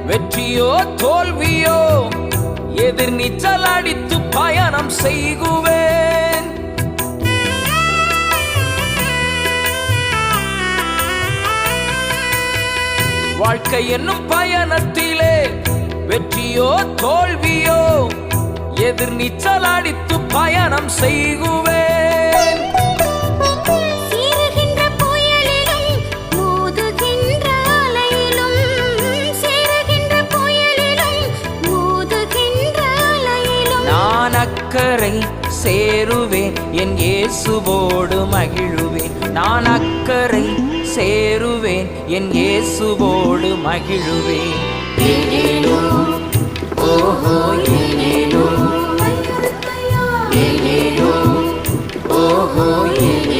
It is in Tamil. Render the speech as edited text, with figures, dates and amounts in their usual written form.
வெற்றியோ தோல்வியோ எதிர் நீச்சல் அடித்து பயணம் செய்குவேன். வாழ்க்கை என்னும் பயணத்திலே வெற்றியோ தோல்வியோ எதிர் நீச்சல் அடித்து பயணம் செய்குவேன். சீறுகின்ற புயலிலும் மோதுகின்ற அலையிலும், சீறுகின்ற புயலிலும் மோதுகின்ற அலையிலும் நான் அக்கறை சேருவேன், என் இயேசுவோடு மகிழுவேன். நான் அக்கறை சேருவேன், என் இயேசுவோடு மகிழுவேன். ஏலேலோ ஓஹோ ஏலேலோ, ஏலேலோ ஓஹோ ஏலேலோ.